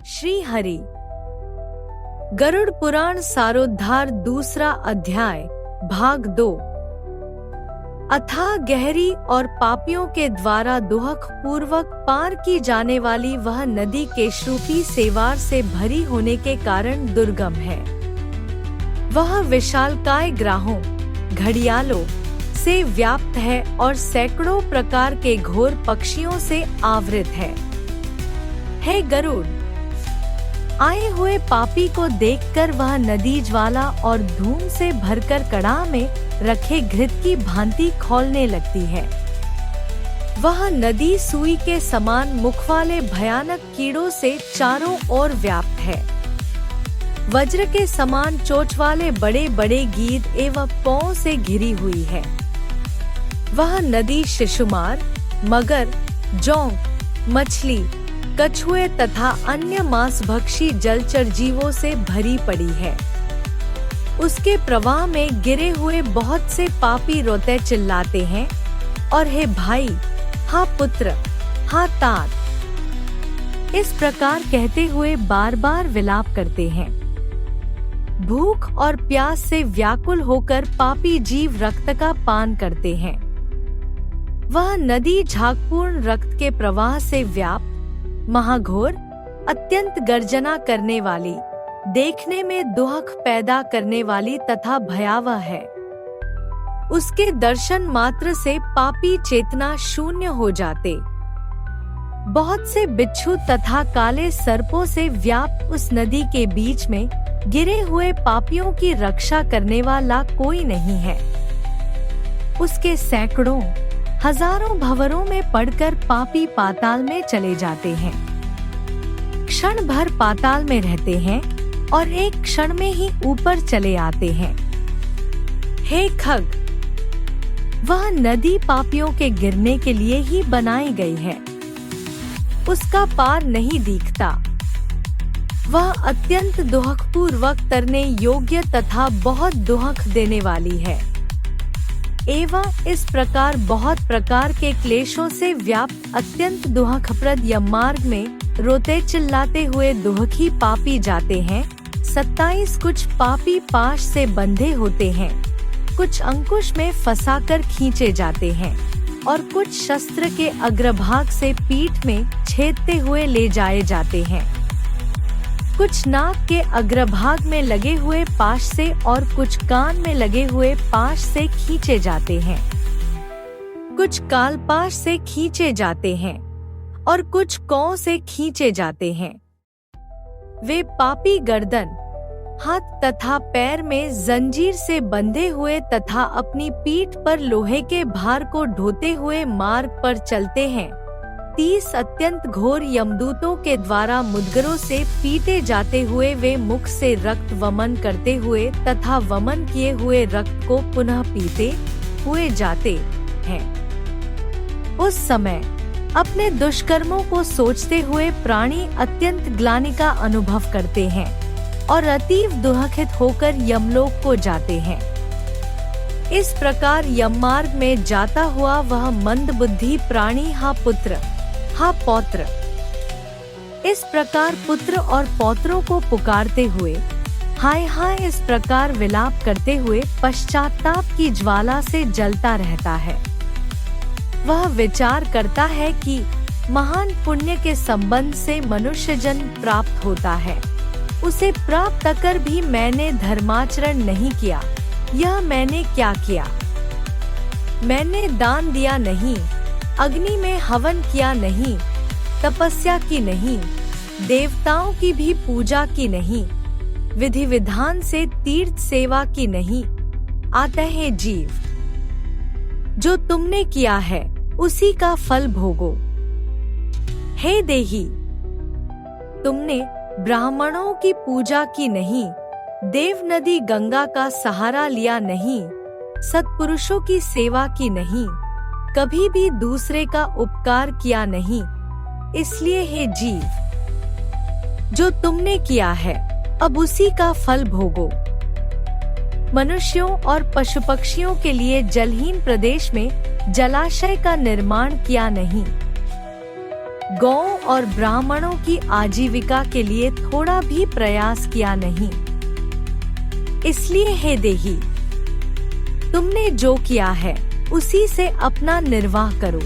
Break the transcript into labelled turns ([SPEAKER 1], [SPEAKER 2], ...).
[SPEAKER 1] श्री हरि। गरुड़ पुराण सारोद्धार दूसरा अध्याय भाग 2। अथाह गहरी और पापियों के द्वारा दुहक पूर्वक पार की जाने वाली वह नदी केशरूपी सेवार से भरी होने के कारण दुर्गम है। वह विशालकाय ग्राहों, घड़ियालों से व्याप्त है और सैकड़ों प्रकार के घोर पक्षियों से आवृत है। हे गरुड़, आए हुए पापी को देखकर वह नदी ज्वाला और धूम से भरकर कड़ाह में रखे घृत की भांति खौलने लगती है। वह नदी सुई के समान मुख वाले भयानक कीड़ों से चारों ओर व्याप्त है। वज्र के समान चोंच वाले बड़े बड़े गीद एवं पौं से घिरी हुई है। वह नदी शिशुमार, मगर, जोंक, मछली, कछुए तथा अन्य मांसभक्षी जलचर जीवों से भरी पड़ी है। उसके प्रवाह में गिरे हुए बहुत से पापी रोते चिल्लाते हैं और हे भाई, हाँ पुत्र, हाँ तात, इस प्रकार कहते हुए बार बार विलाप करते हैं। भूख और प्यास से व्याकुल होकर पापी जीव रक्त का पान करते हैं। वह नदी झागपूर्ण रक्त के प्रवाह से व्याप्त, महाघोर, अत्यंत गर्जना करने वाली, देखने में दुहक पैदा करने वाली तथा भयावह है। उसके दर्शन मात्र से पापी चेतना शून्य हो जाते। बहुत से बिच्छू तथा काले सर्पों से व्याप्त उस नदी के बीच में गिरे हुए पापियों की रक्षा करने वाला कोई नहीं है। उसके सैकड़ों, हजारों भंवरों में पड़कर पापी पाताल में चले जाते हैं। क्षण भर पाताल में रहते हैं और एक क्षण में ही ऊपर चले आते हैं। हे खग, वह नदी पापियों के गिरने के लिए ही बनाई गई है। उसका पार नहीं दिखता। वह अत्यंत दुहक पूर्वक तरने योग्य तथा बहुत दुहक देने वाली है। एवं इस प्रकार बहुत प्रकार के क्लेशों से व्याप्त अत्यंत दुहकप्रद यम मार्ग में रोते चिल्लाते हुए दुहकी पापी जाते हैं। 27 कुछ पापी पाश से बंधे होते हैं, कुछ अंकुश में फंसाकर खींचे जाते हैं और कुछ शस्त्र के अग्रभाग से पीठ में छेदते हुए ले जाए जाते हैं। कुछ नाक के अग्रभाग में लगे हुए पाश से और कुछ कान में लगे हुए पाश से खींचे जाते हैं। कुछ कालपाश से खींचे जाते हैं और कुछ कौ से खींचे जाते हैं। वे पापी गर्दन, हाथ तथा पैर में जंजीर से बंधे हुए तथा अपनी पीठ पर लोहे के भार को ढोते हुए मार्ग पर चलते हैं। 30 अत्यंत घोर यमदूतों के द्वारा मुद्गरों से पीटे जाते हुए वे मुख से रक्त वमन करते हुए तथा वमन किए हुए रक्त को पुनः पीते हुए जाते हैं। उस समय अपने दुष्कर्मों को सोचते हुए प्राणी अत्यंत ग्लानि का अनुभव करते हैं और अतीव दुहखित होकर यमलोक को जाते हैं। इस प्रकार यम मार्ग में जाता हुआ वह मंदबुद्धि प्राणी, हा पुत्र, हा पौत्र, इस प्रकार पुत्र और पौत्रों को पुकारते हुए हाय हाय इस प्रकार विलाप करते हुए पश्चाताप की ज्वाला से जलता रहता है। वह विचार करता है कि महान पुण्य के संबंध से मनुष्य जन्म प्राप्त होता है। उसे प्राप्त कर भी मैंने धर्माचरण नहीं किया। यह मैंने क्या किया? मैंने दान दिया नहीं, अग्नि में हवन किया नहीं, तपस्या की नहीं, देवताओं की भी पूजा की नहीं, विधि विधान से तीर्थ सेवा की नहीं। अतः जीव, जो तुमने किया है उसी का फल भोगो। हे देही, तुमने ब्राह्मणों की पूजा की नहीं, देव नदी गंगा का सहारा लिया नहीं, सत्पुरुषों की सेवा की नहीं, कभी भी दूसरे का उपकार किया नहीं। इसलिए हे जीव, जो तुमने किया है अब उसी का फल भोगो। मनुष्यों और पशु पक्षियों के लिए जलहीन प्रदेश में जलाशय का निर्माण किया नहीं। गौ और ब्राह्मणों की आजीविका के लिए थोड़ा भी प्रयास किया नहीं। इसलिए हे देही, तुमने जो किया है उसी से अपना निर्वाह करो।